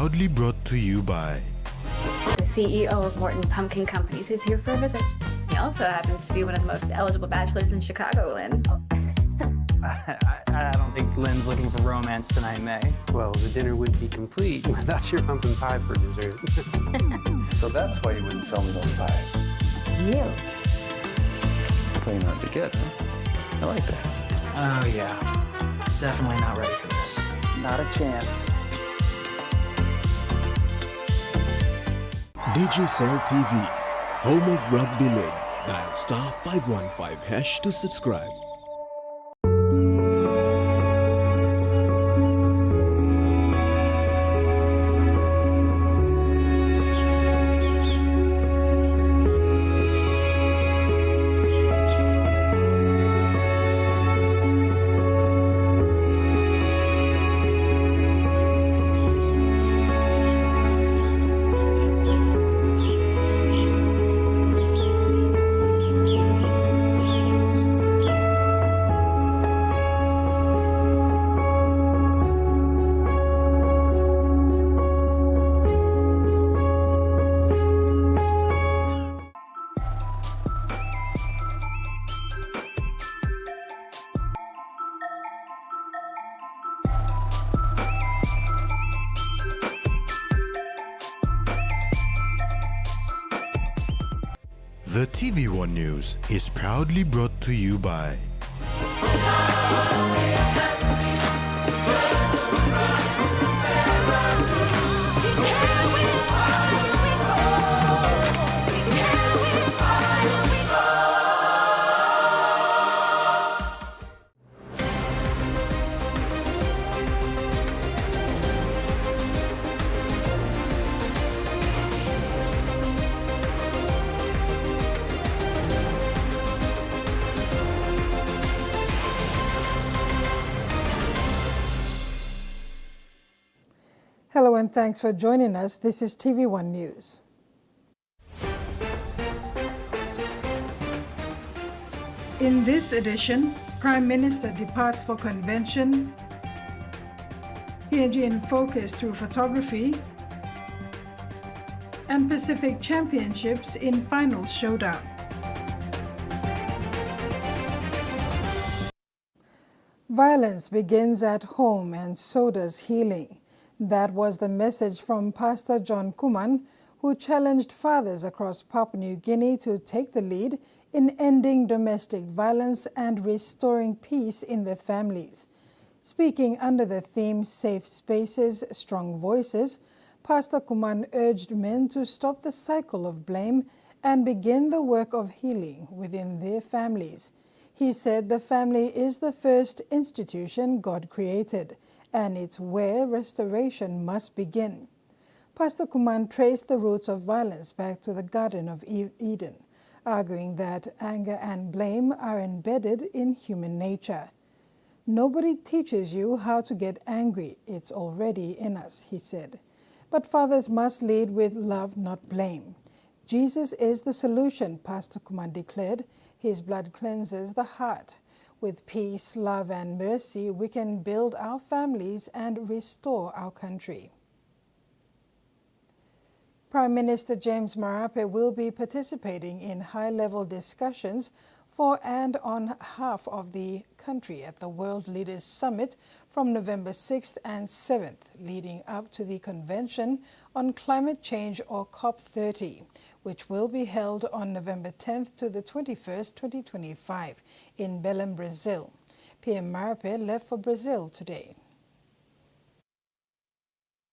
proudly brought to you by the CEO of Morton Pumpkin Companies, who's here for a visit. He also happens to be one of the most eligible bachelors in Chicago, Lynn. I don't think Lynn's looking for romance tonight, May. Well, the dinner wouldn't be complete without your pumpkin pie for dessert. So that's why you wouldn't sell me those pies. You. Playing hard to get, huh? I like that. Oh, yeah. Definitely not ready for this. Not a chance. Digicel TV, home of Rugby League. Dial *515# to subscribe. The TVWAN News is proudly brought to you by Hello and thanks for joining us. This is TV1 News. In this edition, Prime Minister departs for convention, PNG in focus through photography, and Pacific Championships in final showdown. Violence begins at home and so does healing. That was the message from Pastor John Kuman, who challenged fathers across Papua New Guinea to take the lead in ending domestic violence and restoring peace in their families. Speaking under the theme Safe Spaces, Strong Voices, Pastor Kuman urged men to stop the cycle of blame and begin the work of healing within their families. He said the family is the first institution God created, and it's where restoration must begin. Pastor Kuman traced the roots of violence back to the Garden of Eden, arguing that anger and blame are embedded in human nature. Nobody teaches you how to get angry. It's already in us, he said. But fathers must lead with love, not blame. Jesus is the solution, Pastor Kuman declared. His blood cleanses the heart. With peace, love, and mercy, we can build our families and restore our country. Prime Minister James Marape will be participating in high-level discussions for and on behalf of the country at the World Leaders Summit from November 6th and 7th, leading up to the Convention on Climate Change, or COP30, which will be held on November 10th to the 21st, 2025, in Belém, Brazil. PM Marape left for Brazil today.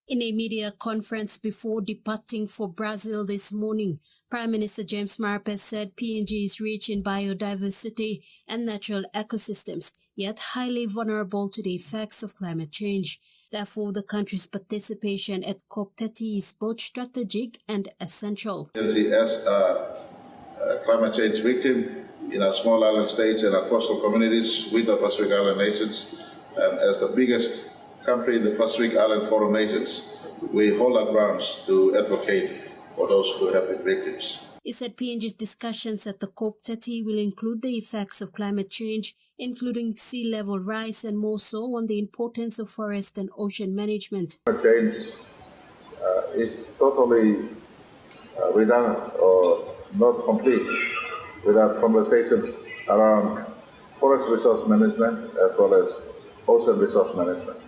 In a media conference before departing for Brazil this morning, Prime Minister James Marape said PNG is rich in biodiversity and natural ecosystems, yet highly vulnerable to the effects of climate change. Therefore, the country's participation at COP30 is both strategic and essential. As a climate change victim in our small island states and our coastal communities with the Pacific Island nations, and as the biggest country in the Pacific Island Forum nations, we hold our grounds to advocate for those who have been victims. He said PNG's discussions at the COP30 will include the effects of climate change, including sea level rise and more so on the importance of forest and ocean management. Climate change is totally redundant or not complete without conversations around forest resource management as well as ocean resource management.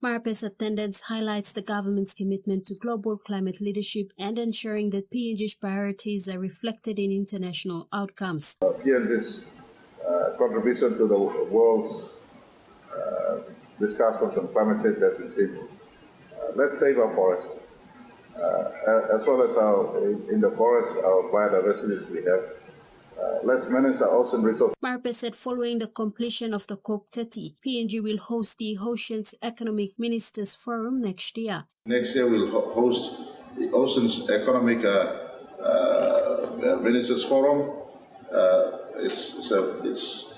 Marpe's attendance highlights the government's commitment to global climate leadership and ensuring that PNG's priorities are reflected in international outcomes. PNG's contribution to the world's discussions on climate change has been simple. Let's save our forests, as well as in the forest, our biodiversity we have. Let's manage our ocean resources. Marpe said following the completion of the COP30, PNG will host the Oceans Economic Ministers Forum next year. Next year we'll host the Oceans Economic Ministers Forum. It's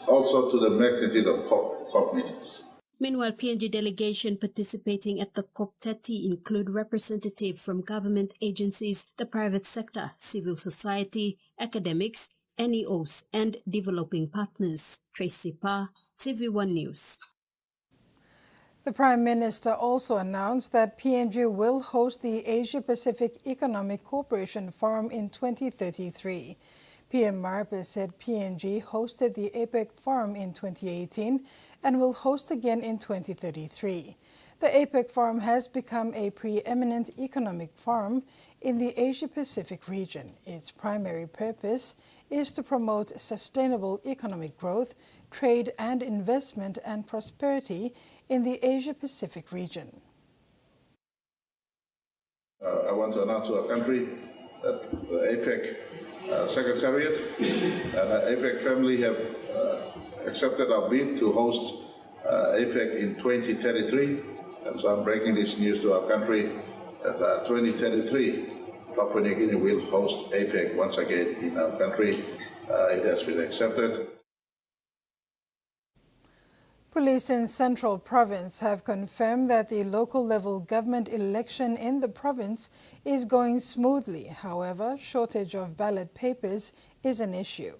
also to the magnitude of COP meetings. Meanwhile, PNG delegation participating at the COP30 include representatives from government agencies, the private sector, civil society, academics, NEOs, and developing partners. Tracy Pa, TVWAN News. The Prime Minister also announced that PNG will host the Asia-Pacific Economic Cooperation Forum in 2033. PM Marpe said PNG hosted the APEC Forum in 2018 and will host again in 2033. The APEC Forum has become a preeminent economic forum in the Asia-Pacific region. Its primary purpose is to promote sustainable economic growth, trade and investment and prosperity in the Asia-Pacific region. I want to announce to our country that the APEC Secretariat and the APEC family have accepted our bid to host APEC in 2033. And so I'm breaking this news to our country that 2033, Papua New Guinea will host APEC once again in our country. It has been accepted. Police in Central Province have confirmed that the local level government election in the province is going smoothly. However, shortage of ballot papers is an issue.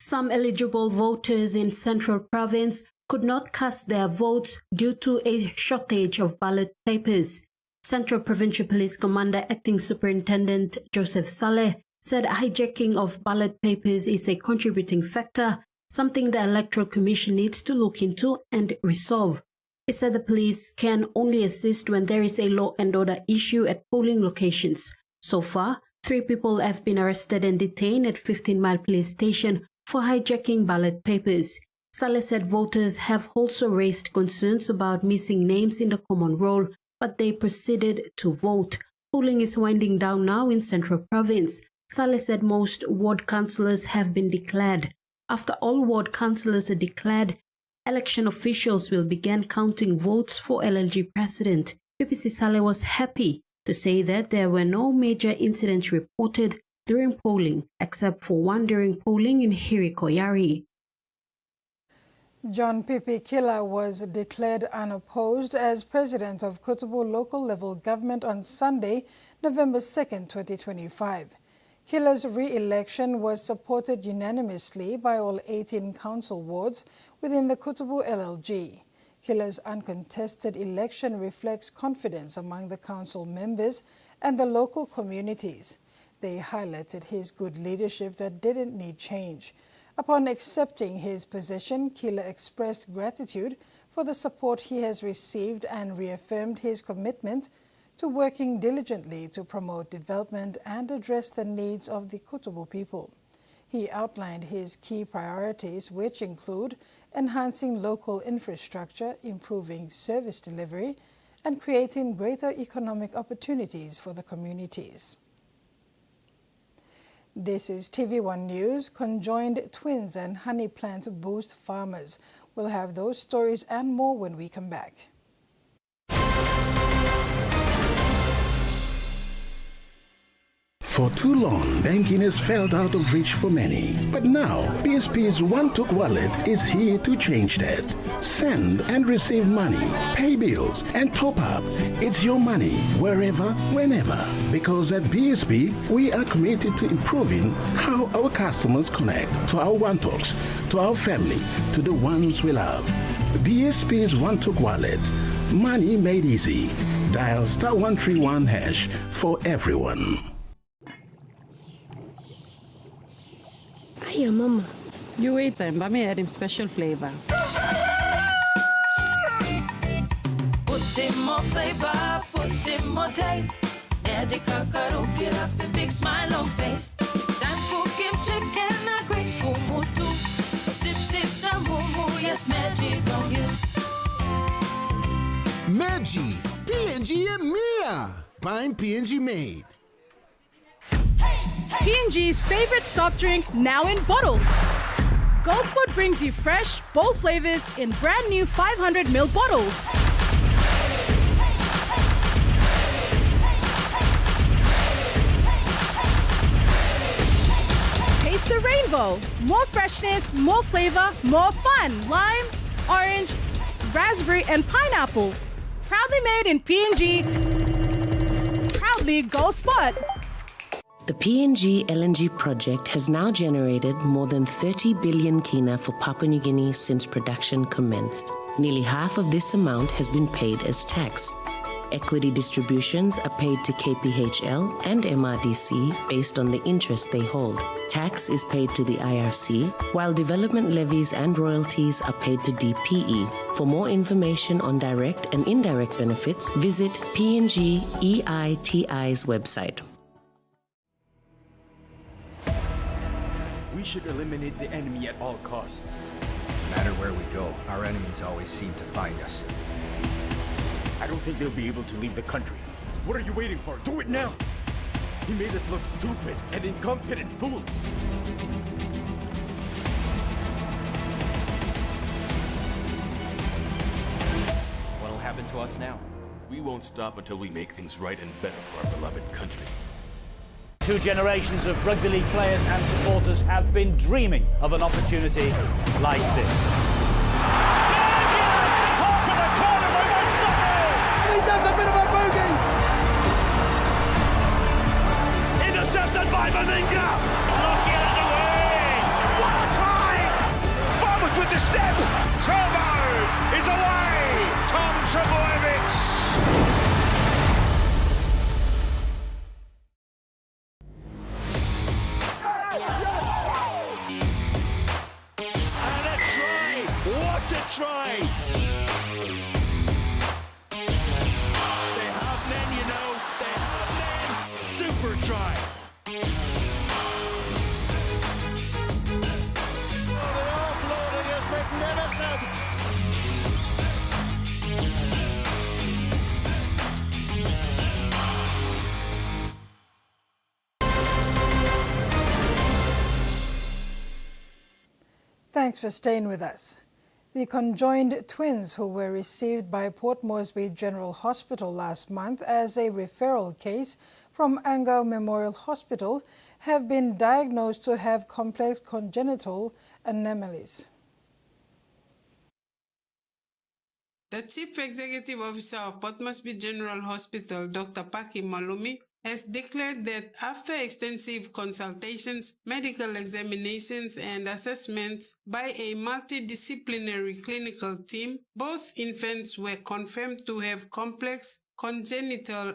Some eligible voters in Central Province could not cast their votes due to a shortage of ballot papers. Central Provincial Police Commander Acting Superintendent Joseph Saleh said hijacking of ballot papers is a contributing factor, something the Electoral Commission needs to look into and resolve. He said the police can only assist when there is a law and order issue at polling locations. So far, 3 people have been arrested and detained at 15 Mile Police Station for hijacking ballot papers. Saleh said voters have also raised concerns about missing names in the common roll, but they proceeded to vote. Polling is winding down now in Central Province. Saleh said most ward councillors have been declared. After all ward councillors are declared, election officials will begin counting votes for LLG president. PPC Saleh was happy to say that there were no major incidents reported during polling, except for one during polling in Hirikoyari. John Pipi Killa was declared unopposed as president of Kotobu local level government on Sunday, November 2, 2025. Killa's re-election was supported unanimously by all 18 council wards within the Kotobu LLG. Killa's uncontested election reflects confidence among the council members and the local communities. They highlighted his good leadership that didn't need change. Upon accepting his position, Killa expressed gratitude for the support he has received and reaffirmed his commitment to working diligently to promote development and address the needs of the Kotobu people. He outlined his key priorities, which include enhancing local infrastructure, improving service delivery, and creating greater economic opportunities for the communities. This is TVWAN News. Conjoined twins and honey plant boost farmers. We'll have those stories and more when we come back. For too long, banking has felt out of reach for many. But now, BSP's One-Took Wallet is here to change that. Send and receive money, pay bills, and top up. It's your money, wherever, whenever. Because at BSP, we are committed to improving how our customers connect to our One-Talks, to our family, to the ones we love. BSP's One-Took Wallet. Money made easy. Dial *131# for everyone. Hiya, Mama. You wait then, but me add him special flavor. Put in more flavor, put in more taste. Magic kakaro, get up a big smile on face. Time for Kim chicken, a great kumutu. Sip, sip, na mumu, yes, magic on you. Maggi, P&G and Mia. Find P&G made. P&G's favorite soft drink now in bottles. Goldspot brings you fresh, bold flavors in brand new 500ml bottles. Taste the rainbow. More freshness, more flavor, more fun. Lime, orange, raspberry, and pineapple. Proudly made in P&G. Proudly Goldspot. The PNG LNG project has now generated more than 30 billion kina for Papua New Guinea since production commenced. Nearly half of this amount has been paid as tax. Equity distributions are paid to KPHL and MRDC based on the interest they hold. Tax is paid to the IRC, while development levies and royalties are paid to DPE. For more information on direct and indirect benefits, visit PNG EITI's website. We should eliminate the enemy at all costs. No matter where we go, our enemies always seem to find us. I don't think they'll be able to leave the country. What are you waiting for? Do it now! He made us look stupid and incompetent fools. What'll happen to us now? We won't stop until we make things right and better for our beloved country. 2 generations of rugby league players and supporters have been dreaming of an opportunity like this. He does a bit of a boogie! Intercepted by Maninga! Look away! What a try! Farmers with the step! Turbo is away! Tom Trebojevic! Try. They have men, you know. They have men. Super try. Oh, the offloading is magnificent. Thanks for staying with us. The conjoined twins who were received by Port Moresby General Hospital last month as a referral case from Angao Memorial Hospital have been diagnosed to have complex congenital anomalies. The Chief Executive Officer of Port Moresby General Hospital, Dr. Paki Malumi, has declared that after extensive consultations, medical examinations, and assessments by a multidisciplinary clinical team, both infants were confirmed to have complex congenital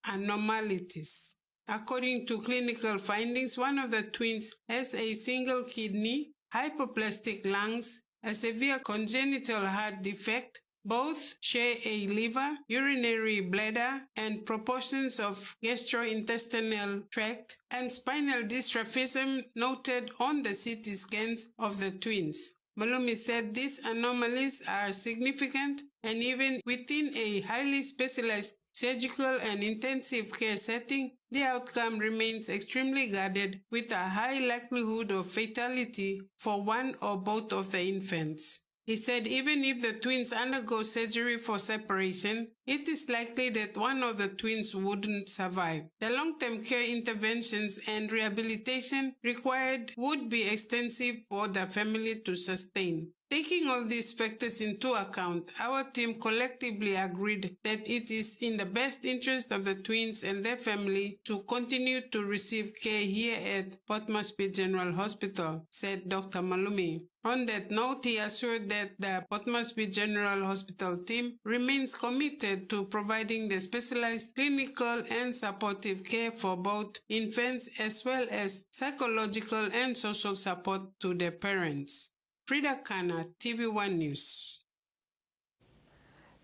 abnormalities. According to clinical findings, one of the twins has a single kidney, hypoplastic lungs, a severe congenital heart defect. Both share a liver, urinary bladder, and proportions of gastrointestinal tract and spinal dystrophism noted on the CT scans of the twins. Malumi said these anomalies are significant, and even within a highly specialized surgical and intensive care setting, the outcome remains extremely guarded with a high likelihood of fatality for one or both of the infants. He said even if the twins undergo surgery for separation, it is likely that one of the twins wouldn't survive. The long-term care interventions and rehabilitation required would be extensive for the family to sustain. Taking all these factors into account, our team collectively agreed that it is in the best interest of the twins and their family to continue to receive care here at Port Moresby General Hospital, said Dr. Malumi. On that note, he assured that the Port Moresby General Hospital team remains committed to providing the specialized clinical and supportive care for both infants as well as psychological and social support to their parents. Frida Kana, TVWAN News.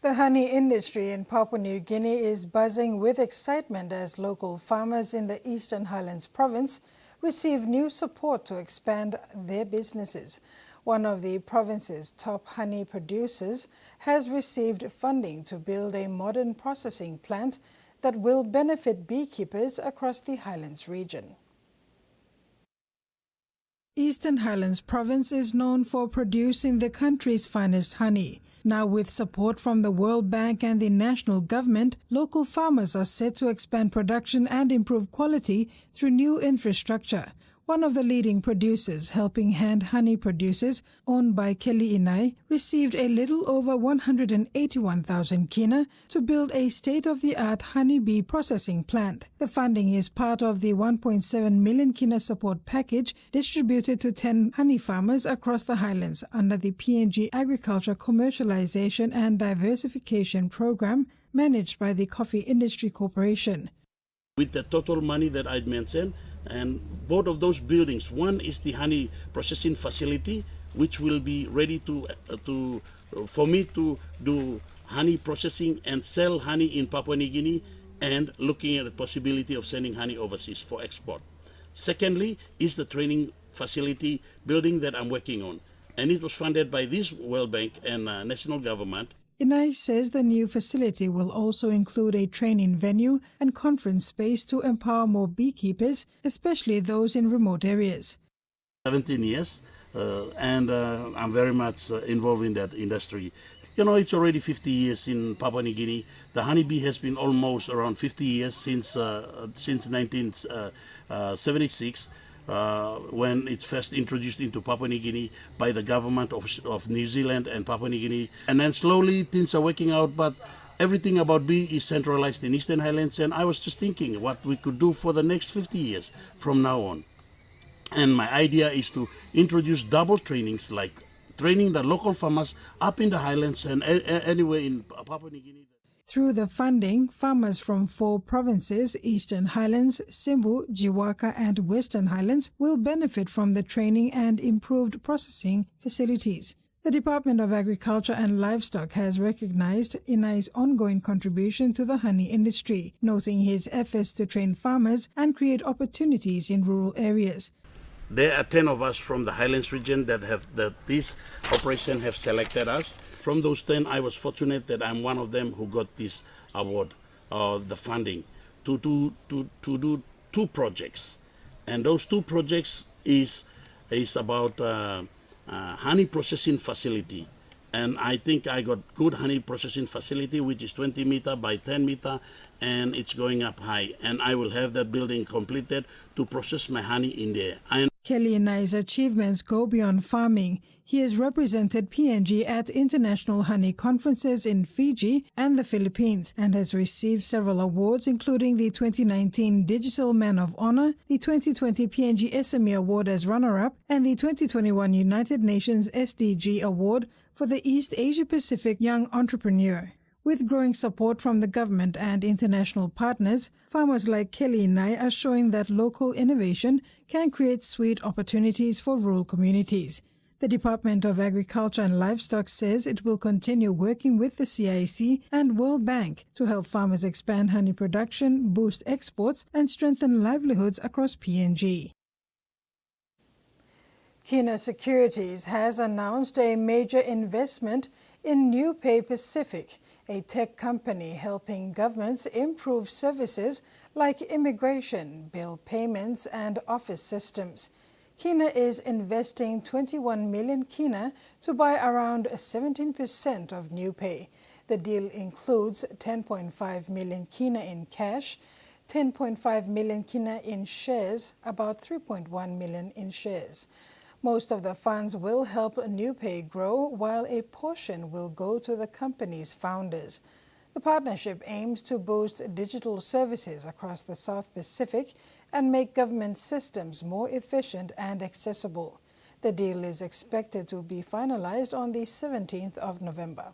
The honey industry in Papua New Guinea is buzzing with excitement as local farmers in the Eastern Highlands province receive new support to expand their businesses. One of the province's top honey producers has received funding to build a modern processing plant that will benefit beekeepers across the Highlands region. Eastern Highlands Province is known for producing the country's finest honey. Now, with support from the World Bank and the national government, local farmers are set to expand production and improve quality through new infrastructure. One of the leading producers, Helping Hand Honey Producers, owned by Kelly Inai, received a little over 181,000 kina to build a state-of-the-art honeybee processing plant. The funding is part of the 1.7 million kina support package distributed to 10 honey farmers across the highlands under the PNG Agriculture Commercialization and Diversification Program managed by the Coffee Industry Corporation. With the total money that I mentioned, and both of those buildings, one is the honey processing facility, which will be ready for me to do honey processing and sell honey in Papua New Guinea, and looking at the possibility of sending honey overseas for export. Secondly is the training facility building that I'm working on, and it was funded by this World Bank and national government. Inai says the new facility will also include a training venue and conference space to empower more beekeepers, especially those in remote areas. 17 years, and I'm very much involved in that industry. You know, it's already 50 years in Papua New Guinea. The honeybee has been almost around 50 years since 1976. When it's first introduced into Papua New Guinea by the government of New Zealand and Papua New Guinea. And then slowly things are working out, but everything about bee is centralized in Eastern Highlands, and I was just thinking what we could do for the next 50 years from now on. And my idea is to introduce double trainings, like training the local farmers up in the highlands and anywhere in Papua New Guinea. Through the funding, farmers from 4 provinces, Eastern Highlands, Simbu, Jiwaka and Western Highlands, will benefit from the training and improved processing facilities. The Department of Agriculture and Livestock has recognized Inai's ongoing contribution to the honey industry, noting his efforts to train farmers and create opportunities in rural areas. There are 10 of us from the Highlands region that this operation have selected us. From those 10, I was fortunate that I'm one of them who got this award, the funding, to do 2 projects. And those 2 projects is about honey processing facility. And I think I got good honey processing facility, which is 20 meter by 10 meter, and it's going up high. And I will have that building completed to process my honey in there. Kelly Inai's achievements go beyond farming. He has represented PNG at international honey conferences in Fiji and the Philippines and has received several awards, including the 2019 Digital Man of Honor, the 2020 PNG SME Award as runner-up, and the 2021 United Nations SDG Award for the East Asia Pacific Young Entrepreneur. With growing support from the government and international partners, farmers like Kelly Inai are showing that local innovation can create sweet opportunities for rural communities. The Department of Agriculture and Livestock says it will continue working with the CIC and World Bank to help farmers expand honey production, boost exports, and strengthen livelihoods across PNG. Kina Securities has announced a major investment in New Pay Pacific, a tech company helping governments improve services like immigration, bill payments, and office systems. Kina is investing 21 million kina to buy around 17% of New Pay. The deal includes 10.5 million kina in cash, 10.5 million kina in shares, about 3.1 million in shares. Most of the funds will help NewPay grow, while a portion will go to the company's founders. The partnership aims to boost digital services across the South Pacific and make government systems more efficient and accessible. The deal is expected to be finalized on the 17th of November.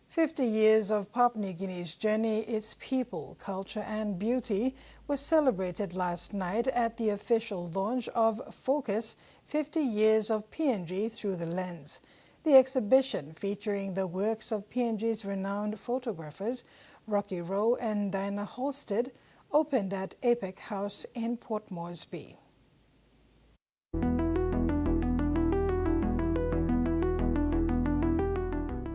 50 years of Papua New Guinea's journey, its people, culture and beauty was celebrated last night at the official launch of Focus 50 Years of PNG Through the Lens. The exhibition, featuring the works of PNG's renowned photographers Rocky Rowe and Dinah Halstead, opened at APEC House in Port Moresby.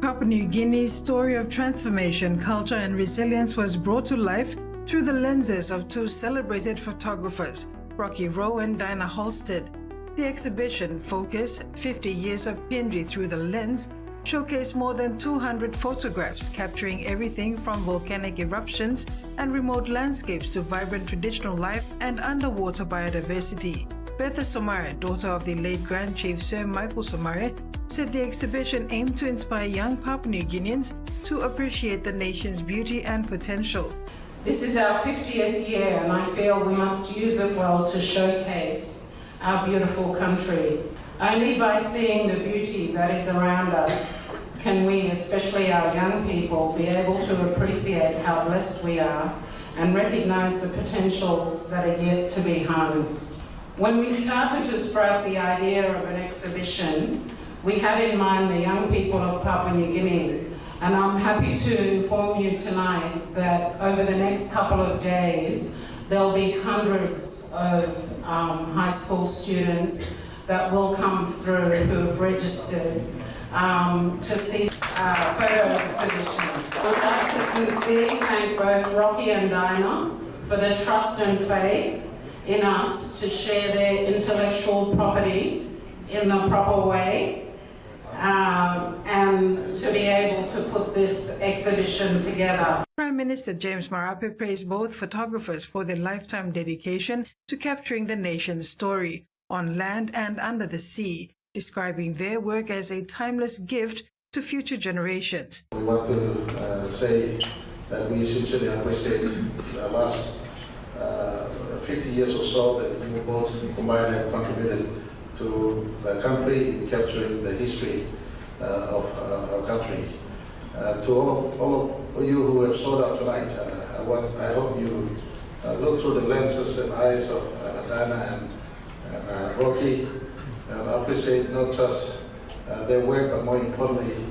Papua New Guinea's story of transformation, culture and resilience was brought to life through the lenses of two celebrated photographers, Rocky Rowe and Dinah Halstead. The exhibition, Focus 50 Years of PNG Through the Lens, showcased more than 200 photographs capturing everything from volcanic eruptions and remote landscapes to vibrant traditional life and underwater biodiversity. Bertha Somare, daughter of the late Grand Chief Sir Michael Somare, said the exhibition aimed to inspire young Papua New Guineans to appreciate the nation's beauty and potential. This is our 50th year, and I feel we must use it well to showcase our beautiful country. Only by seeing the beauty that is around us can we, especially our young people, be able to appreciate how blessed we are and recognise the potentials that are yet to be harnessed. When we started to sprout the idea of an exhibition, we had in mind the young people of Papua New Guinea, and I'm happy to inform you tonight that over the next couple of days there'll be hundreds of high school students that will come through who have registered to see a photo exhibition. I'd like to sincerely thank both Rocky and Dinah for the trust and faith in us to share their intellectual property in the proper way. And to be able to put this exhibition together. Prime Minister James Marape praised both photographers for their lifetime dedication to capturing the nation's story on land and under the sea, describing their work as a timeless gift to future generations. We want to say that we sincerely appreciate the last 50 years or so that you both combined have contributed to the country in capturing the history of our country. To all of you who have showed up tonight, I hope you look through the lenses and eyes of Dana and Rocky and appreciate not just their work, but more importantly,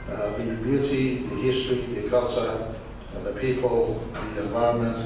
the beauty, the history, the culture, and the people, the environment,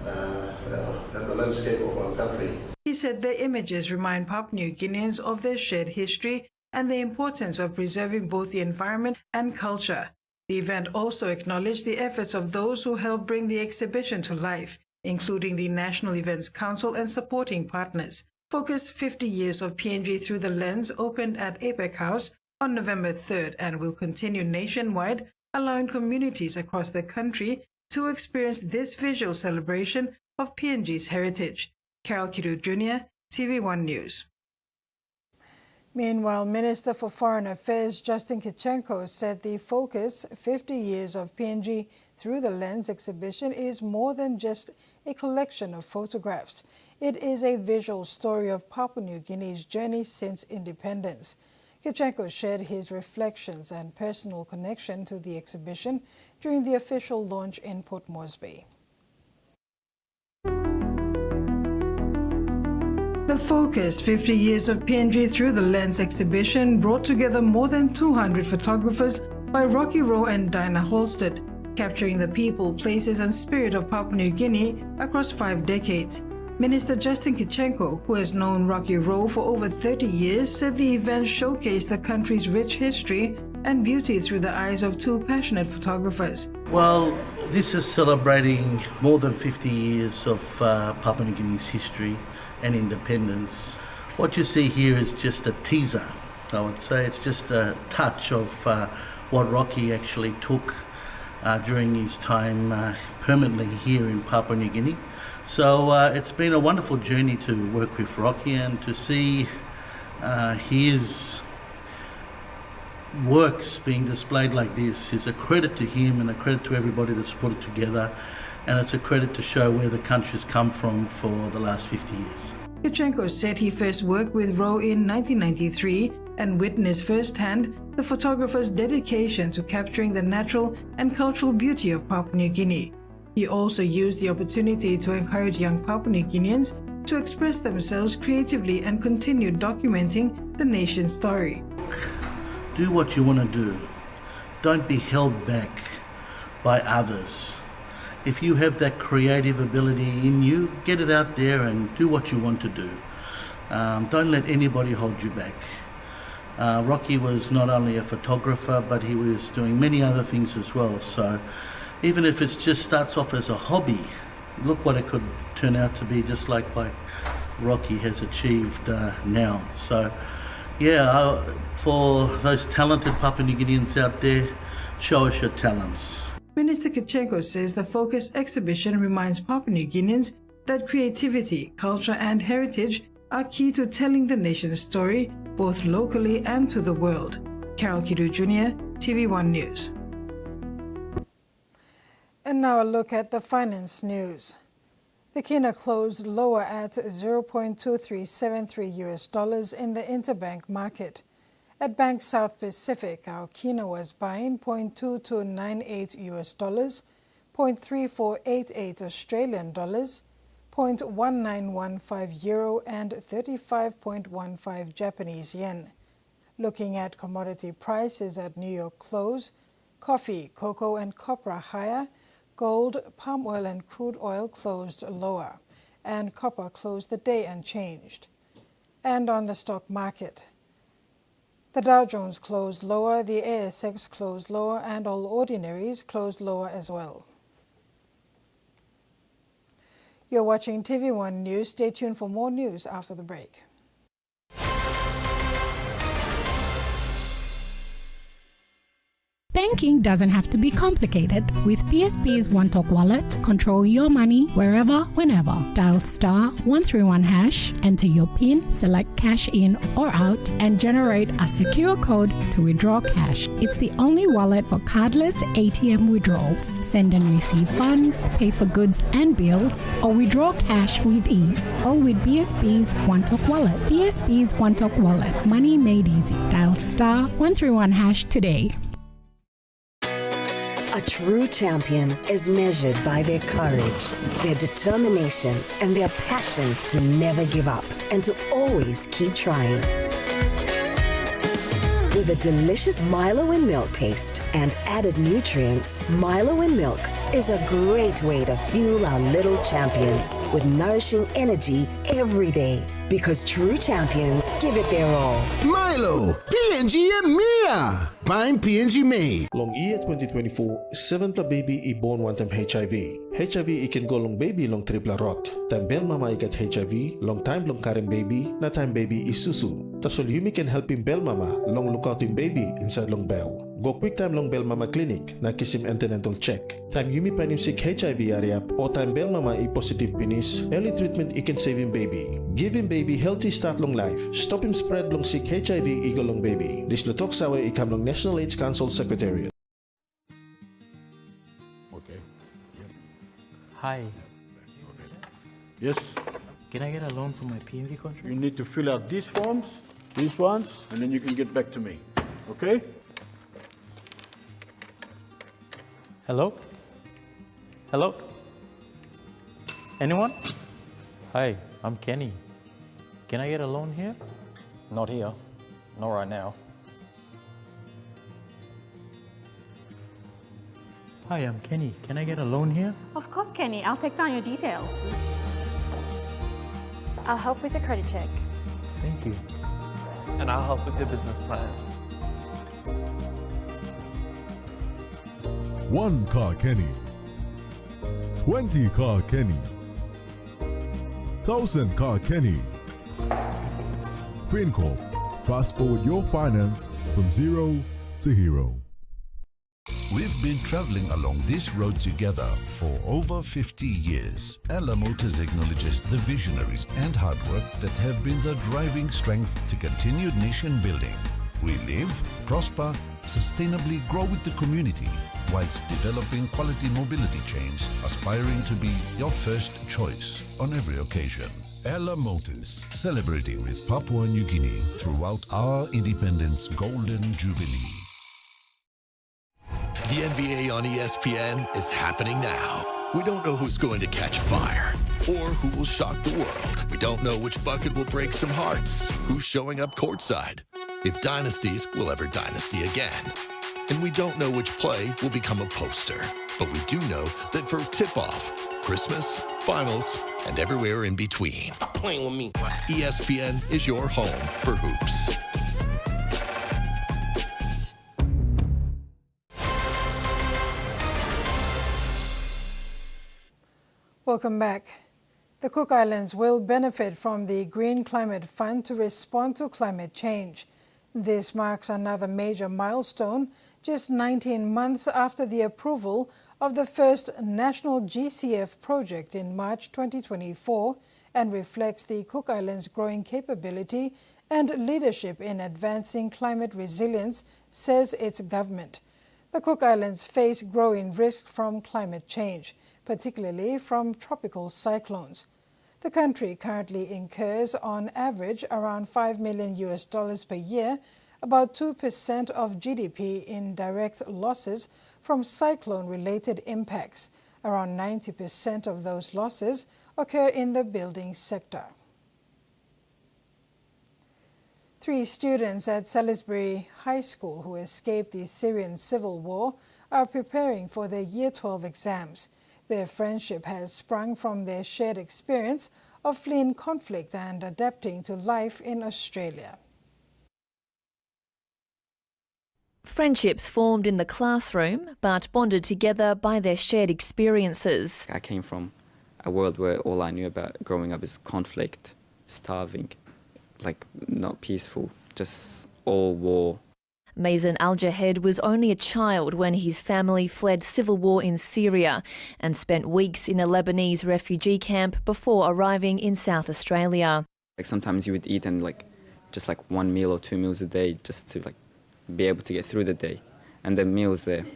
and the landscape of our country. He said the images remind Papua New Guineans of their shared history and the importance of preserving both the environment and culture. The event also acknowledged the efforts of those who helped bring the exhibition to life, including the National Events Council and supporting partners. Focus 50 Years of PNG Through the Lens opened at APEC House on November 3rd and will continue nationwide, allowing communities across the country to experience this visual celebration of PNG's heritage. Carol Kidu Jr., TVWAN News. Meanwhile, Minister for Foreign Affairs Justin Kichenko said the Focus 50 Years of PNG Through the Lens exhibition is more than just a collection of photographs. It is a visual story of Papua New Guinea's journey since independence. Kichenko shared his reflections and personal connection to the exhibition during the official launch in Port Moresby. The Focus 50 Years of PNG Through the Lens exhibition brought together more than 200 photographers by Rocky Rowe and Dinah Halstead, capturing the people, places and spirit of Papua New Guinea across 5 decades. Minister Justin Kichenko, who has known Rocky Rowe for over 30 years, said the event showcased the country's rich history and beauty through the eyes of two passionate photographers. Well, this is celebrating more than 50 years of Papua New Guinea's history and independence. What you see here is just a teaser, I would say. It's just a touch of what Rocky actually took during his time permanently here in Papua New Guinea. So it's been a wonderful journey to work with Rocky and to see his works being displayed like this is a credit to him and a credit to everybody that's put it together, and it's a credit to show where the country's come from for the last 50 years. Kachenko said he first worked with Rowe in 1993 and witnessed firsthand the photographer's dedication to capturing the natural and cultural beauty of Papua New Guinea. He also used the opportunity to encourage young Papua New Guineans to express themselves creatively and continue documenting the nation's story. Do what you want to do. Don't be held back by others. If you have that creative ability in you, get it out there and do what you want to do. Don't let anybody hold you back. Rocky was not only a photographer, but he was doing many other things as well. So even if it just starts off as a hobby, look what it could turn out to be, just like Rocky has achieved now. So yeah, for those talented Papua New Guineans out there, show us your talents. Minister Kachenko says the Focus exhibition reminds Papua New Guineans that creativity, culture and heritage are key to telling the nation's story, both locally and to the world. Carol Kidu Jr., TVWAN News. And now a look at the finance news. The kina closed lower at $0.2373 US in the interbank market. At Bank South Pacific, our kina was buying $0.2298 US, $0.3488 Australian dollars, 0.1915 euro and 35.15 Japanese yen. Looking at commodity prices at New York close, coffee, cocoa and copra higher, gold, palm oil and crude oil closed lower, and copper closed the day unchanged. And on the stock market, the Dow Jones closed lower, the ASX closed lower, and all ordinaries closed lower as well. You're watching TV1 News. Stay tuned for more news after the break. Banking doesn't have to be complicated. With PSP's One Talk Wallet, control your money wherever, whenever. Dial *131#, enter your PIN, select cash in or out, and generate a secure code to withdraw cash. It's the only wallet for cardless ATM withdrawals. Send and receive funds, pay for goods and bills, or withdraw cash with ease. All with BSP's One Talk Wallet. BSP's One Talk Wallet. Money made easy. Dial *131# today. A true champion is measured by their courage, their determination, and their passion to never give up and to always keep trying. With a delicious Milo and milk taste and added nutrients, Milo and milk is a great way to fuel our little champions with nourishing energy every day. Because true champions give it their all. Milo, PNG and Mia. Pine PNG made. Long year 2024, 7 pla baby I born one time HIV. HIV ikan go long baby long triple rot. Time bel mama ikat HIV, long time long karim baby, na time baby isusu. Tasol yumi can help him bel mama, long look out him baby inside long bell. Go quick time long bel mama clinic, na kiss him antenatal check. Time yumi pan him sick HIV area, o time bel mama I positive penis, early treatment I can save him baby. Give him baby healthy start long life. Stop him spread long sick HIV eagle long baby. This lutok sawe ikam long National AIDS Council Secretariat. Okay. Yep. Hi. Yes. Can I get a loan for my PNG contract? You need to fill out these forms, these ones, and then you can get back to me. Okay? Hello? Hello? Anyone? Hi, I'm Kenny. Can I get a loan here? Not here. Not right now. Hi, I'm Kenny. Can I get a loan here? Of course, Kenny. I'll take down your details. I'll help with the credit check. Thank you. And I'll help with the business plan. 1 car Kenny, 20 car Kenny, 1,000 car Kenny. FinCorp, fast forward your finance from zero to hero. We've been traveling along this road together for over 50 years. Ella Motors acknowledges the visionaries and hard work that have been the driving strength to continued nation building. We live, prosper, sustainably grow with the community, whilst developing quality mobility chains, aspiring to be your first choice on every occasion. Ella Motors, celebrating with Papua New Guinea throughout our independence golden jubilee. The NBA on ESPN is happening now. We don't know who's going to catch fire or who will shock the world. We don't know which bucket will break some hearts, who's showing up courtside, if dynasties will ever dynasty again. And we don't know which play will become a poster. But we do know that for tip-off, Christmas, finals, and everywhere in between, Stop playing with me. ESPN is your home for hoops. Welcome back. The Cook Islands will benefit from the Green Climate Fund to respond to climate change. This marks another major milestone, just 19 months after the approval of the first national GCF project in March 2024, and reflects the Cook Islands' growing capability and leadership in advancing climate resilience, says its government. The Cook Islands face growing risks from climate change, particularly from tropical cyclones. The country currently incurs on average around $5 million per year, about 2% of GDP in direct losses from cyclone-related impacts. Around 90% of those losses occur in the building sector. 3 students at Salisbury High School who escaped the Syrian civil war are preparing for their Year 12 exams. Their friendship has sprung from their shared experience of fleeing conflict and adapting to life in Australia. Friendships formed in the classroom but bonded together by their shared experiences. I came from a world where all I knew about growing up is conflict, starving, like not peaceful, just all war. Mazen Al-Jahed was only a child when his family fled civil war in Syria and spent weeks in a Lebanese refugee camp before arriving in South Australia. Like sometimes you would eat and just 1 meal or 2 meals a day just to be able to get through the day. And the meals there,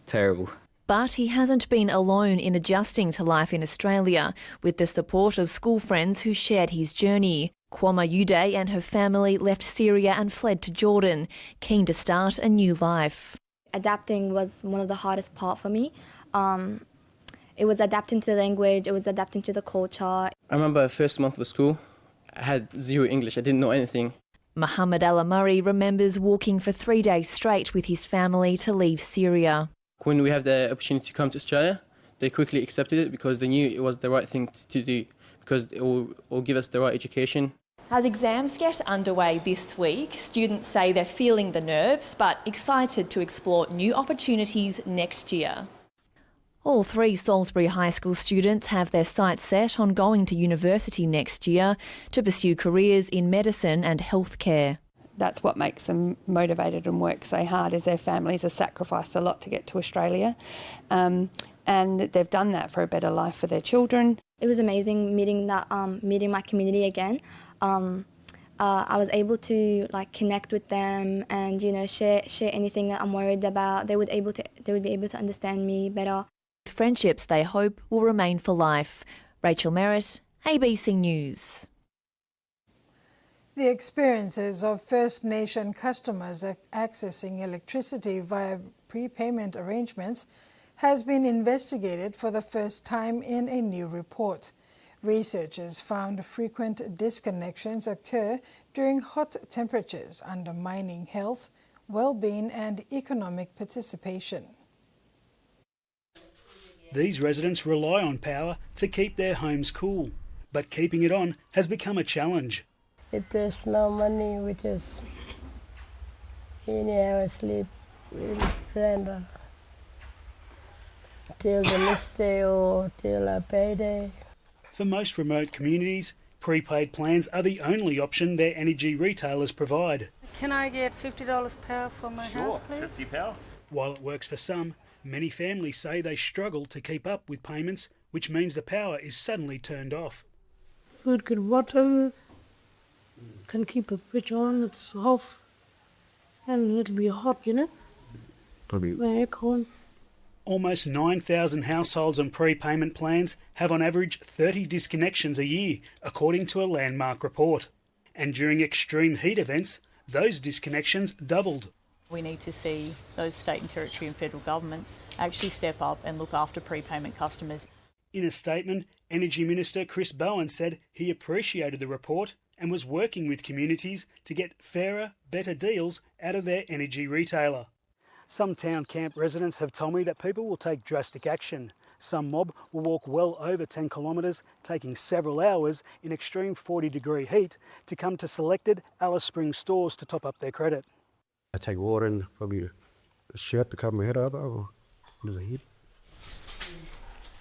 terrible. But he hasn't been alone in adjusting to life in Australia, with the support of school friends who shared his journey. Kwama Uday and her family left Syria and fled to Jordan, keen to start a new life. Adapting was one of the hardest part for me. It was adapting to the language, it was adapting to the culture. I remember the first month of school, I had zero English, I didn't know anything. Muhammad Al-Amari remembers walking for 3 days straight with his family to leave Syria. When we have the opportunity to come to Australia, they quickly accepted it because they knew it was the right thing to do, because it will give us the right education. As exams get underway this week, students say they're feeling the nerves but excited to explore new opportunities next year. All 3 Salisbury High School students have their sights set on going to university next year to pursue careers in medicine and healthcare. That's what makes them motivated and work so hard, is their families have sacrificed a lot to get to Australia. And they've done that for a better life for their children. It was amazing meeting my community again. I was able to connect with them and share anything that I'm worried about. They would be able to understand me better. Friendships they hope will remain for life. Rachel Merritt, ABC News. The experiences of First Nation customers accessing electricity via prepayment arrangements has been investigated for the first time in a new report. Researchers found frequent disconnections occur during hot temperatures, undermining health, well-being and economic participation. These residents rely on power to keep their homes cool, but keeping it on has become a challenge. If there's no money, we just in our sleep in veranda till the next day or till a payday. For most remote communities, prepaid plans are the only option their energy retailers provide. Can I get $50 power for my house, please? $50 power? While it works for some, many families say they struggle to keep up with payments, which means the power is suddenly turned off. Food, good water, can keep a fridge on, it's off, and it'll be hot, you know? Probably. Very cold. Almost 9,000 households on prepayment plans have on average 30 disconnections a year, according to a landmark report. And during extreme heat events, those disconnections doubled. We need to see those state and territory and federal governments actually step up and look after prepayment customers. In a statement, Energy Minister Chris Bowen said he appreciated the report and was working with communities to get fairer, better deals out of their energy retailer. Some town camp residents have told me that people will take drastic action. Some mob will walk well over 10 kilometres, taking several hours in extreme 40-degree heat to come to selected Alice Springs stores to top up their credit. I take water and probably a shirt to cover my head up, or there's a heat.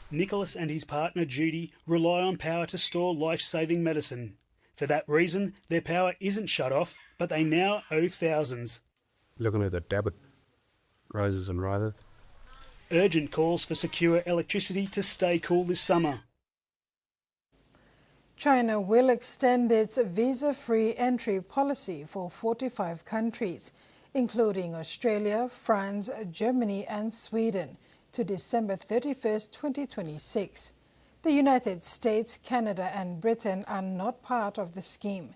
Nicholas and his partner Judy rely on power to store life-saving medicine. For that reason, their power isn't shut off, but they now owe thousands. Looking at the debit rises and rises. Urgent calls for secure electricity to stay cool this summer. China will extend its visa-free entry policy for 45 countries, including Australia, France, Germany and Sweden, to December 31st, 2026. The United States, Canada and Britain are not part of the scheme.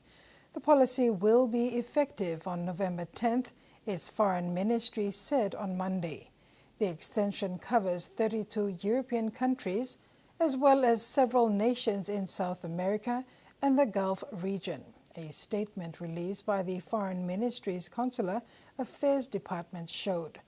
The policy will be effective on November 10th, its foreign ministry said on Monday. The extension covers 32 European countries, as well as several nations in South America and the Gulf region. A statement released by the Foreign Ministry's Consular Affairs Department showed.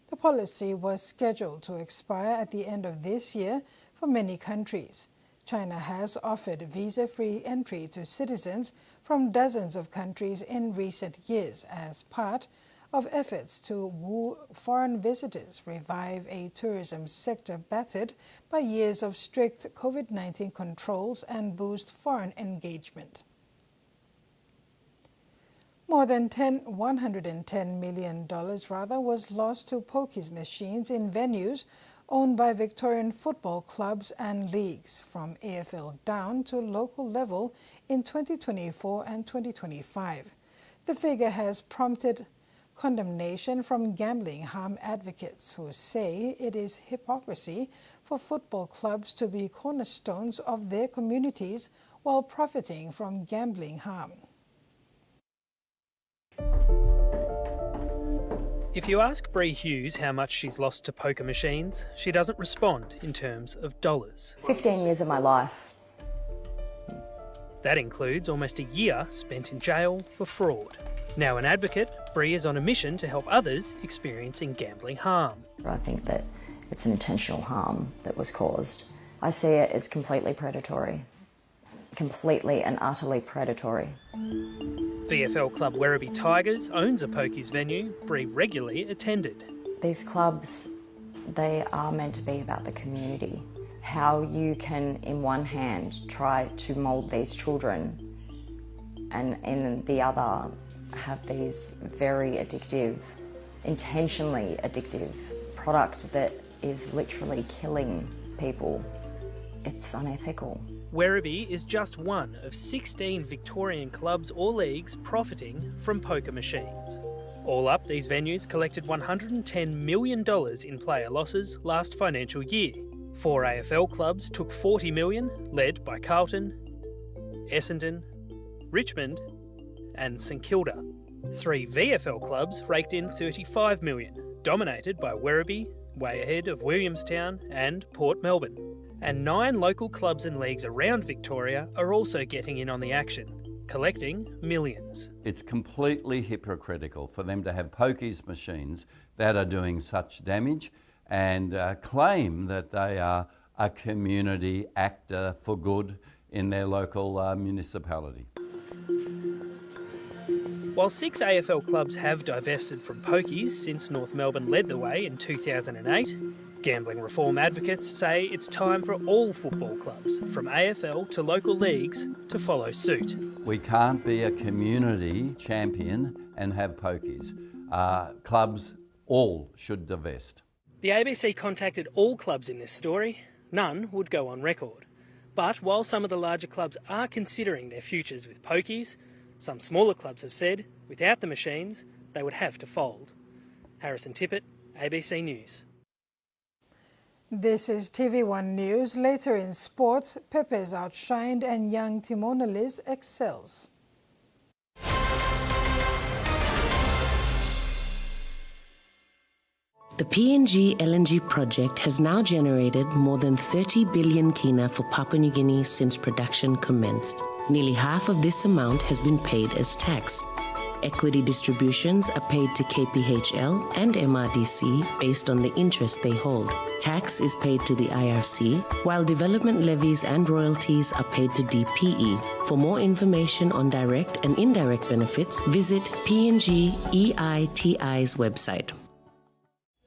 The policy was scheduled to expire at the end of this year for many countries. China has offered visa-free entry to citizens from dozens of countries in recent years as part of efforts to woo foreign visitors, revive a tourism sector battered by years of strict COVID-19 controls, and boost foreign engagement. More than $110 million was lost to pokies machines in venues owned by Victorian football clubs and leagues, from AFL down to local level in 2024 and 2025. The figure has prompted condemnation from gambling harm advocates who say it is hypocrisy for football clubs to be cornerstones of their communities while profiting from gambling harm. If you ask Bree Hughes how much she's lost to poker machines, she doesn't respond in terms of dollars. 15 years of my life. That includes almost a year spent in jail for fraud. Now an advocate, Bree is on a mission to help others experiencing gambling harm. I think that it's an intentional harm that was caused. I see it as completely predatory. Completely and utterly predatory. VFL club Werribee Tigers owns a pokies venue Bree regularly attended. These clubs, they are meant to be about the community. How you can, in one hand, try to mould these children and in the other have these very addictive, intentionally addictive product that is literally killing people. It's unethical. Werribee is just one of 16 Victorian clubs or leagues profiting from poker machines. All up, these venues collected $110 million in player losses last financial year. 4 AFL clubs took $40 million, led by Carlton, Essendon, Richmond and St Kilda. 3 VFL clubs raked in $35 million, dominated by Werribee, way ahead of Williamstown and Port Melbourne. And 9 local clubs and leagues around Victoria are also getting in on the action, collecting millions. It's completely hypocritical for them to have pokies machines that are doing such damage and claim that they are a community actor for good in their local municipality. While 6 AFL clubs have divested from pokies since North Melbourne led the way in 2008, gambling reform advocates say it's time for all football clubs, from AFL to local leagues, to follow suit. We can't be a community champion and have pokies. Clubs all should divest. The ABC contacted all clubs in this story. None would go on record. But while some of the larger clubs are considering their futures with pokies, some smaller clubs have said, without the machines, they would have to fold. Harrison Tippett, ABC News. This is TV1 News. Later in sports, Pepe's outshined and young Timona Liz excels. The PNG LNG project has now generated more than 30 billion kina for Papua New Guinea since production commenced. Nearly half of this amount has been paid as tax. Equity distributions are paid to KPHL and MRDC based on the interest they hold. Tax is paid to the IRC, while development levies and royalties are paid to DPE. For more information on direct and indirect benefits, visit PNG EITI's website.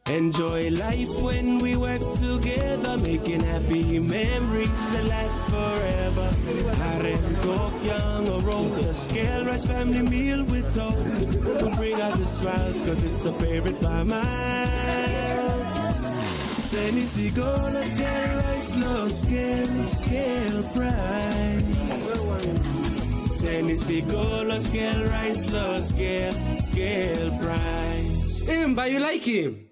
Enjoy life when we work together, making happy memories that last forever. Harem, talk, young, or roll a scale rice family meal with talk. To bring out the smiles, cause it's a favorite by miles. Senisi, gola, scale rice, low scale price. Senisi, gola, scale rice, low scale price. But you like him?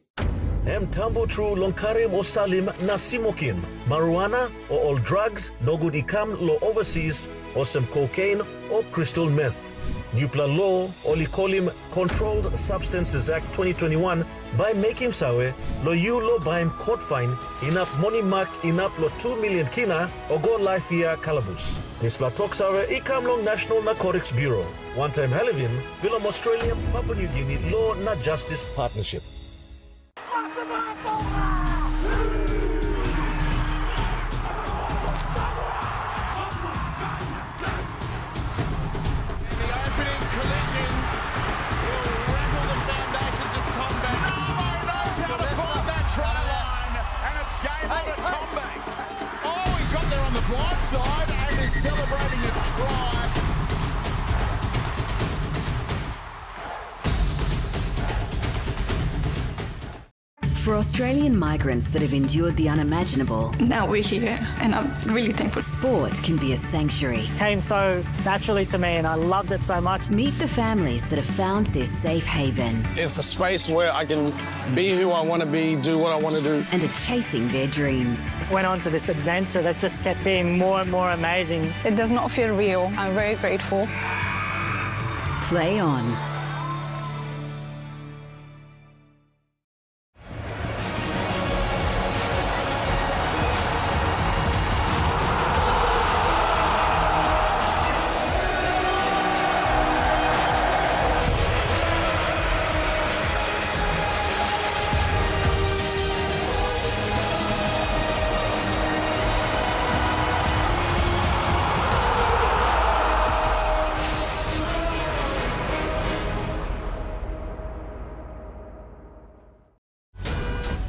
Tambo true longkarim o salim nasimokin. Marijuana or all drugs, no good ikam lo overseas or some cocaine or crystal meth. Nupla law or likolim Controlled Substances Act 2021 by making sawe lo you lo baim court fine enough money mark enough lo 2 million kina or go life year calabus. This platok sawe ikam long National Narcotics Bureau. One time Halivin, Willem Australia, Papua New Guinea Law Na Justice Partnership. Blindside and is celebrating a try. For Australian migrants that have endured the unimaginable, now we're here and I'm really thankful. Sport can be a sanctuary. Came so naturally to me and I loved it so much. Meet the families that have found their safe haven. It's a space where I can be who I want to be, do what I want to do. And are chasing their dreams. Went on to this adventure that just kept being more and more amazing. It does not feel real. I'm very grateful. Play on.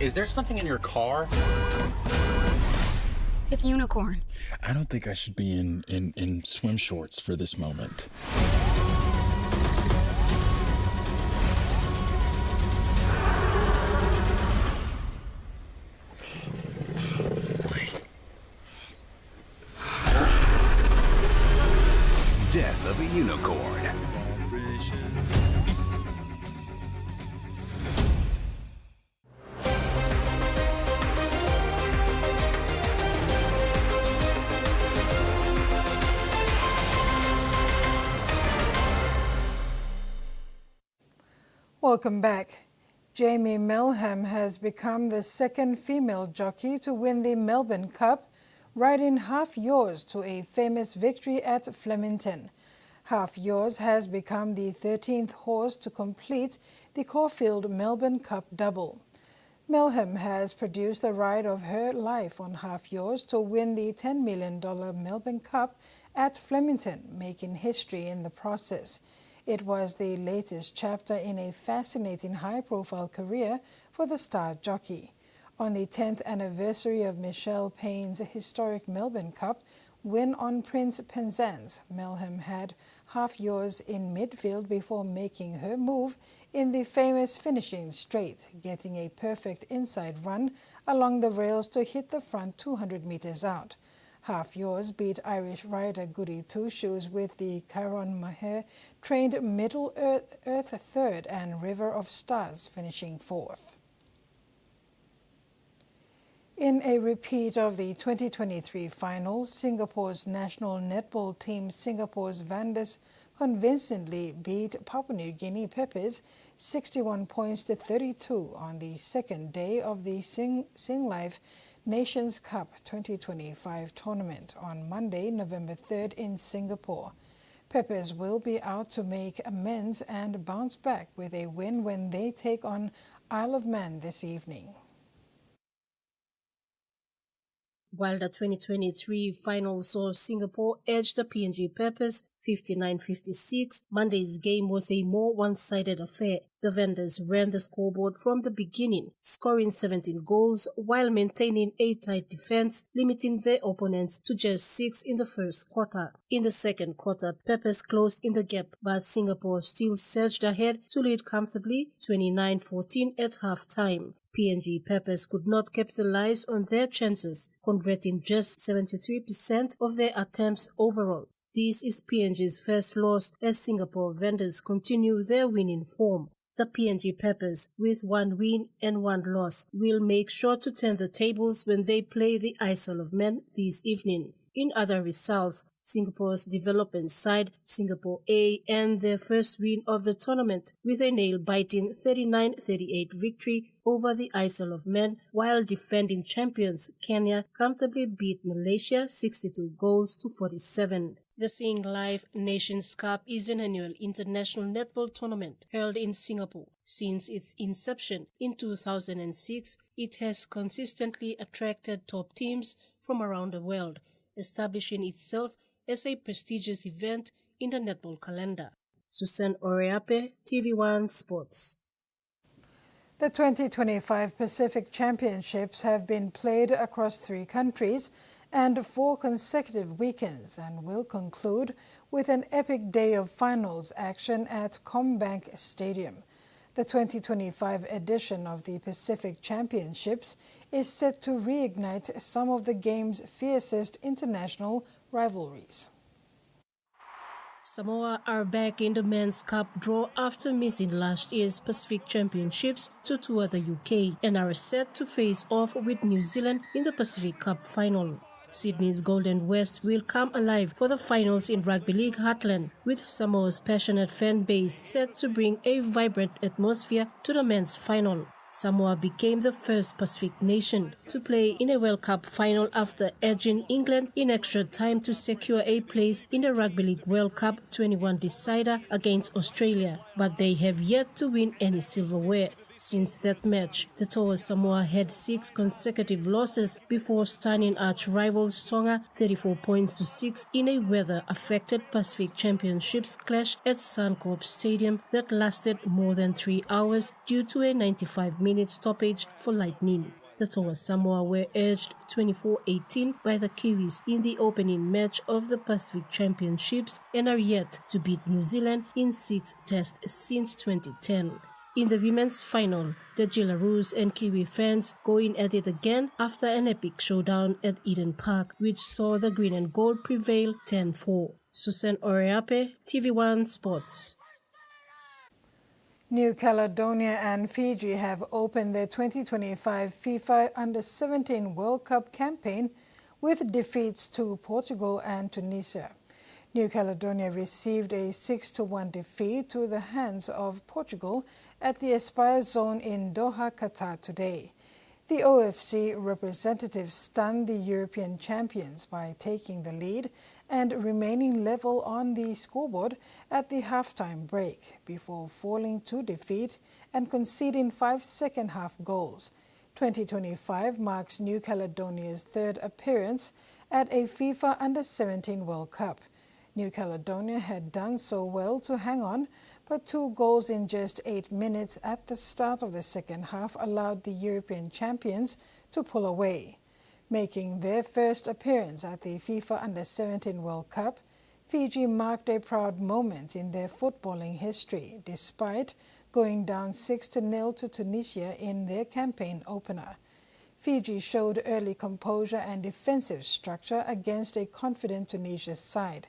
Is there something in your car? It's a unicorn. I don't think I should be in swim shorts for this moment. Death of a unicorn. Welcome back. Jamie Melham has become the second female jockey to win the Melbourne Cup, riding Half Yours to a famous victory at Flemington. Half Yours has become the 13th horse to complete the Caulfield Melbourne Cup double. Melham has produced a ride of her life on Half Yours to win the $10 million Melbourne Cup at Flemington, making history in the process. It was the latest chapter in a fascinating high-profile career for the star jockey. On the 10th anniversary of Michelle Payne's historic Melbourne Cup, win on Prince Penzance. Milham had half yours in midfield before making her move in the famous finishing straight, getting a perfect inside run along the rails to hit the front 200 metres out. Half yours beat Irish rider Goody Two Shoes with the Caron Maher trained Middle Earth third and River of Stars finishing fourth. In a repeat of the 2023 final, Singapore's national netball team, Singapore's Vanders, convincingly beat Papua New Guinea Peppers 61 points to 32 on the second day of the Sing Life Nations Cup 2025 tournament on Monday, November 3rd in Singapore. Peppers will be out to make amends and bounce back with a win when they take on Isle of Man this evening. While the 2023 final saw Singapore edge the PNG Peppers 59-56, Monday's game was a more one-sided affair. The Vendors ran the scoreboard from the beginning, scoring 17 goals while maintaining a tight defense, limiting their opponents to just 6 in the first quarter. In the second quarter, Peppers closed in the gap, but Singapore still surged ahead to lead comfortably 29-14 at half-time. PNG Peppers could not capitalize on their chances, converting just 73% of their attempts overall. This is PNG's first loss as Singapore Vendors continue their winning form. The PNG Peppers, with 1 win and 1 loss, will make sure to turn the tables when they play the Isle of Man this evening. In other results, Singapore's development side, Singapore A, earned their first win of the tournament with a nail-biting 39-38 victory over the Isle of Man, while defending champions Kenya comfortably beat Malaysia 62 goals to 47. The Sing Life Nations Cup is an annual international netball tournament held in Singapore. Since its inception in 2006, it has consistently attracted top teams from around the world, establishing itself as a prestigious event in the netball calendar. Susan Oreape, TVWAN Sports. The 2025 Pacific Championships have been played across 3 countries and 4 consecutive weekends and will conclude with an epic day of finals action at Combank Stadium. The 2025 edition of the Pacific Championships is set to reignite some of the game's fiercest international rivalries. Samoa are back in the Men's Cup draw after missing last year's Pacific Championships to tour the UK and are set to face off with New Zealand in the Pacific Cup final. Sydney's Golden West will come alive for the finals in Rugby League Heartland, with Samoa's passionate fan base set to bring a vibrant atmosphere to the men's final. Samoa became the first Pacific nation to play in a World Cup final after edging England in extra time to secure a place in the Rugby League World Cup 21 decider against Australia, but they have yet to win any silverware. Since that match, the Toa Samoa had 6 consecutive losses before stunning arch-rivals Tonga 34 points to 6 in a weather-affected Pacific Championships clash at Suncorp Stadium that lasted more than 3 hours due to a 95-minute stoppage for lightning. The Toa Samoa were edged 24-18 by the Kiwis in the opening match of the Pacific Championships and are yet to beat New Zealand in 6 tests since 2010. In the women's final, the Jillaroos and Kiwi fans going at it again after an epic showdown at Eden Park, which saw the green and gold prevail 10-4. Susan Oreape, TV1 Sports. New Caledonia and Fiji have opened their 2025 FIFA Under-17 World Cup campaign with defeats to Portugal and Tunisia. New Caledonia received a 6-1 defeat to the hands of Portugal at the Aspire Zone in Doha, Qatar today. The OFC representatives stunned the European champions by taking the lead and remaining level on the scoreboard at the halftime break before falling to defeat and conceding 5 second-half goals. 2025 marks New Caledonia's 3rd appearance at a FIFA Under-17 World Cup. New Caledonia had done so well to hang on, but 2 goals in just 8 minutes at the start of the second half allowed the European champions to pull away. Making their first appearance at the FIFA Under-17 World Cup, Fiji marked a proud moment in their footballing history, despite going down 6-0 to Tunisia in their campaign opener. Fiji showed early composure and defensive structure against a confident Tunisia side.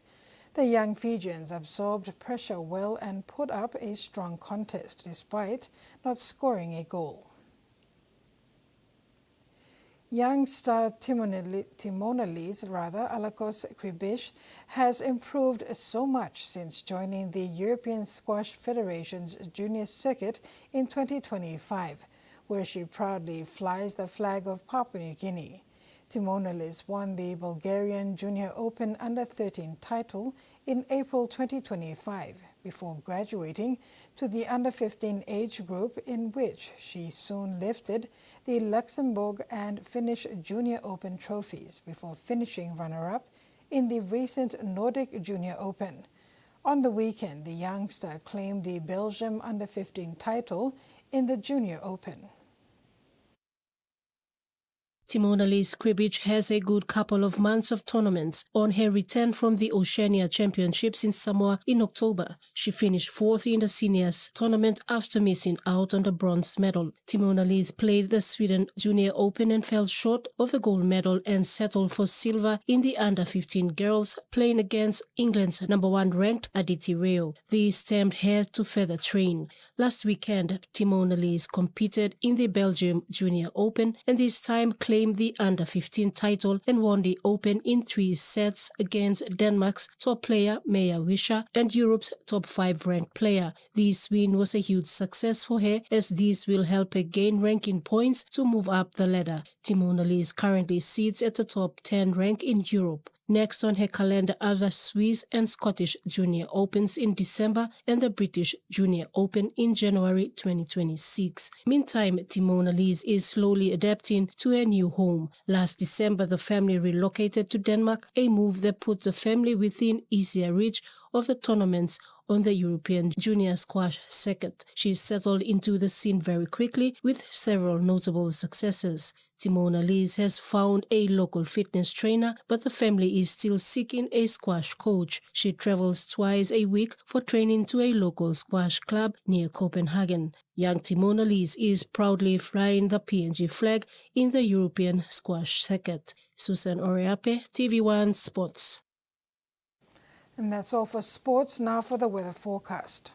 The young Fijians absorbed pressure well and put up a strong contest, despite not scoring a goal. Young star Timonalis Alakos Kribish has improved so much since joining the European Squash Federation's junior circuit in 2025, where she proudly flies the flag of Papua New Guinea. Timonalis won the Bulgarian Junior Open Under-13 title in April 2025 before graduating to the Under-15 age group, in which she soon lifted the Luxembourg and Finnish Junior Open trophies before finishing runner-up in the recent Nordic Junior Open. On the weekend, the youngster claimed the Belgium Under-15 title in the Junior Open. Timonalis Kribic has a good couple of months of tournaments. On her return from the Oceania Championships in Samoa in October, she finished fourth in the seniors tournament after missing out on the bronze medal. Timonalis played the Sweden Junior Open and fell short of the gold medal and settled for silver in the Under-15 girls, playing against England's #1 ranked Aditi Rao. This tempted her to further train. Last weekend, Timonalis competed in the Belgium Junior Open and this time claimed the Under-15 title and won the Open in 3 sets against Denmark's top player Maja Wischer and Europe's top 5 ranked player. This win was a huge success for her, as this will help her gain ranking points to move up the ladder. Timonalis currently sits at the top 10 rank in Europe. Next on her calendar are the Swiss and Scottish Junior Opens in December and the British Junior Open in January 2026. Meantime, Timonalis is slowly adapting to her new home. Last December, the family relocated to Denmark, a move that put the family within easier reach of the tournaments on the European Junior Squash circuit. She settled into the scene very quickly with several notable successes. Timonalis has found a local fitness trainer, but the family is still seeking a squash coach. She travels twice a week for training to a local squash club near Copenhagen. Young Timonalis is proudly flying the PNG flag in the European squash circuit. Susan Oriape, TV1 Sports. And that's all for sports. Now for the weather forecast.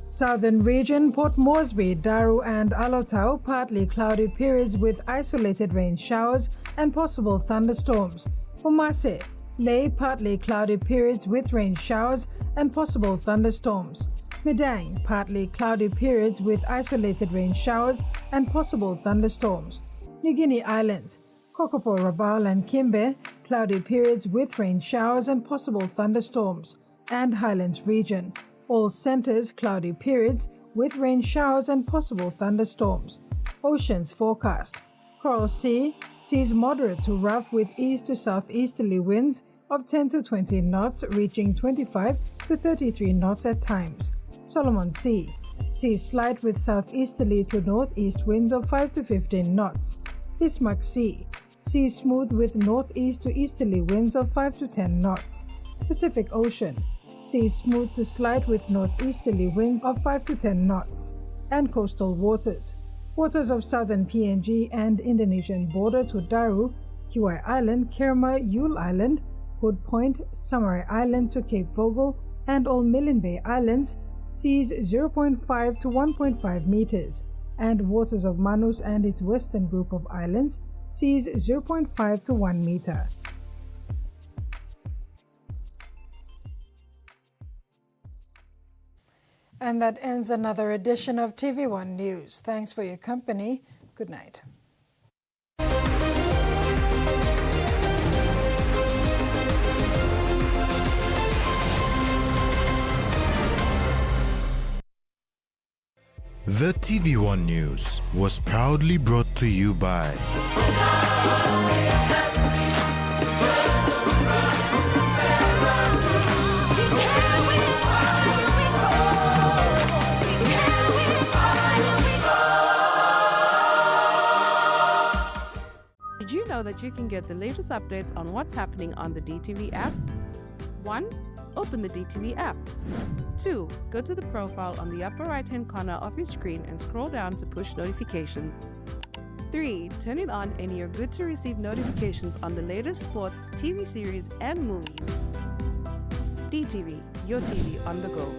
Southern region, Port Moresby, Daru and Alotau, partly cloudy periods with isolated rain showers and possible thunderstorms. For Mase, Ley, partly cloudy periods with rain showers and possible thunderstorms. Medang, partly cloudy periods with isolated rain showers and possible thunderstorms. New Guinea Islands, Kokopo, Rabaul and Kimbe, cloudy periods with rain showers and possible thunderstorms. And Highlands region, all centers cloudy periods with rain showers and possible thunderstorms. Oceans forecast. Coral Sea, seas moderate to rough with east to southeasterly winds of 10 to 20 knots, reaching 25 to 33 knots at times. Solomon Sea, seas slight with southeasterly to northeast winds of 5 to 15 knots. Bismarck Sea, seas smooth with northeast to easterly winds of 5 to 10 knots. Pacific Ocean, seas smooth to slight with northeasterly winds of 5 to 10 knots. And coastal waters, waters of southern PNG and Indonesian border to Daru, Kiwai Island, Kerma, Yule Island, Hood Point, Samarai Island to Cape Vogel, and all Milne Bay Islands, seas 0.5 to 1.5 meters, and waters of Manus and its western group of islands, seas 0.5 to 1 meter. And that ends another edition of TV1 News. Thanks for your company. Good night. The TV1 News was proudly brought to you by We know that you can get the latest updates on what's happening on the DTV app? 1. Open the DTV app. 2. Go to the profile on the upper right-hand corner of your screen and scroll down to push notifications. 3. Turn it on and you're good to receive notifications on the latest sports, TV series, and movies. DTV, your TV on the go.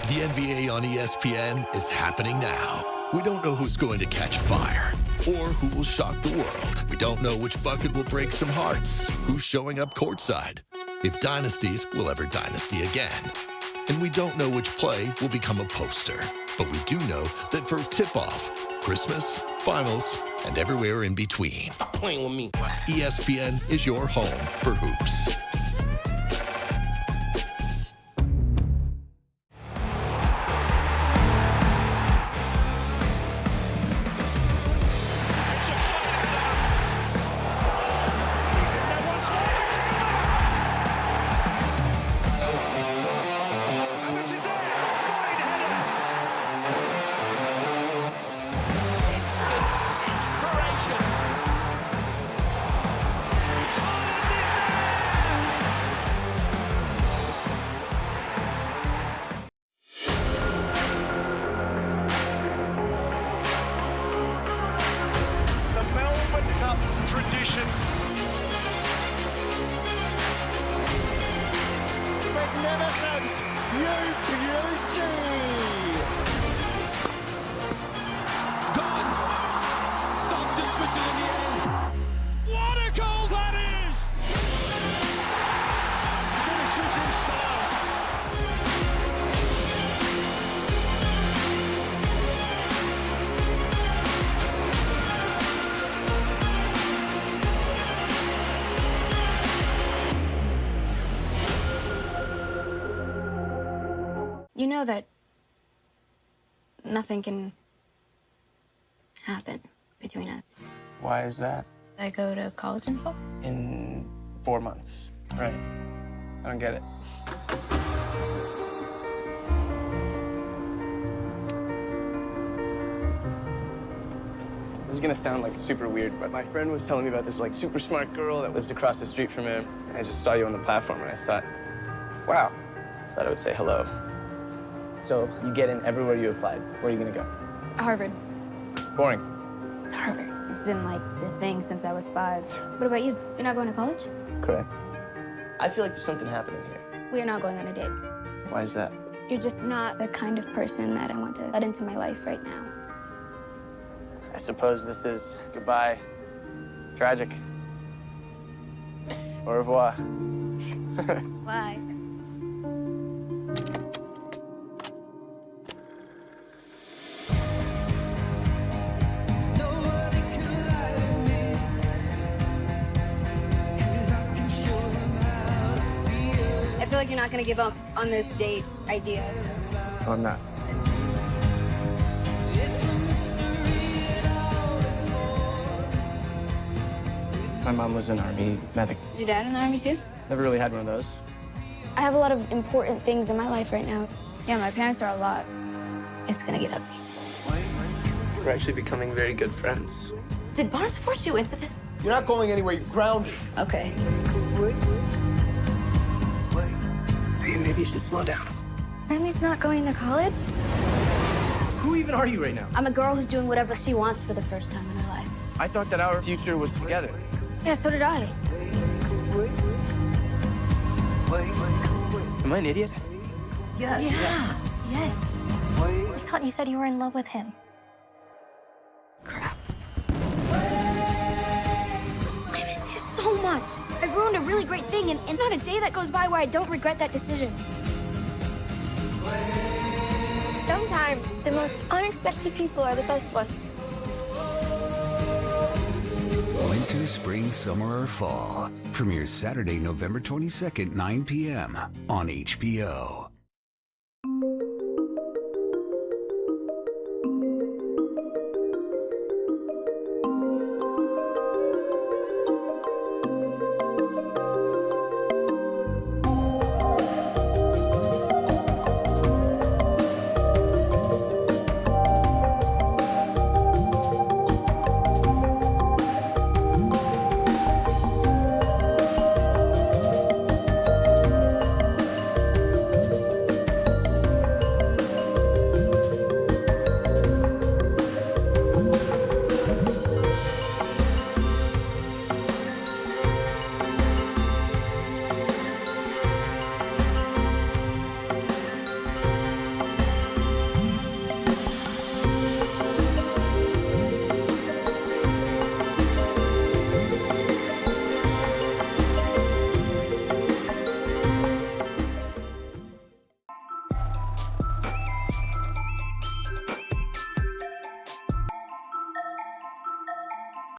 The NBA on ESPN is happening now. We don't know who's going to catch fire or who will shock the world. We don't know which bucket will break some hearts, who's showing up courtside, if dynasties will ever dynasty again. And we don't know which play will become a poster. But we do know that for tip-off, Christmas, finals, and everywhere in between, stop playing with me. ESPN is your home for hoops. Magnificent! You beauty! Gone! Soft dismissal in the end. What a goal that is! Finishes in You know that nothing can happen between us. Why is that? I go to college in fall. In 4 months. Right. I don't get it. This is gonna sound like super weird, but my friend was telling me about this like super smart girl that lives across the street from him. And I just saw you on the platform and I thought, wow. Thought I would say hello. So you get in everywhere you applied. Where are you gonna go? Harvard. Boring. It's Harvard. It's been like the thing since I was 5. What about you? You're not going to college? Correct. I feel like there's something happening here. We are not going on a date. Why is that? You're just not the kind of person that I want to let into my life right now. I suppose this is goodbye. Tragic. Au revoir. Bye. I feel like you're not gonna give up on this date idea. Oh, I'm not. My mom was an Army medic. Is your dad in the Army too? Never really had one of those. I have a lot of important things in my life right now. Yeah, my parents are a lot. It's gonna get ugly. We're actually becoming very good friends. Did Barnes force you into this? You're not going anywhere. You're grounded. Okay. Hey, maybe you should slow down. Emmy's not going to college? Who even are you right now? I'm a girl who's doing whatever she wants for the first time in her life. I thought that our future was together. Yeah, so did I. Am I an idiot? Yes. Yeah. Yes. I thought you said you were in love with him. Crap. I miss you so much. I ruined a really great thing, and not a day that goes by where I don't regret that decision. Sometimes the most unexpected people are the best ones. Winter, spring, summer, or fall. Premieres Saturday, November 22nd, 9 p.m. on HBO.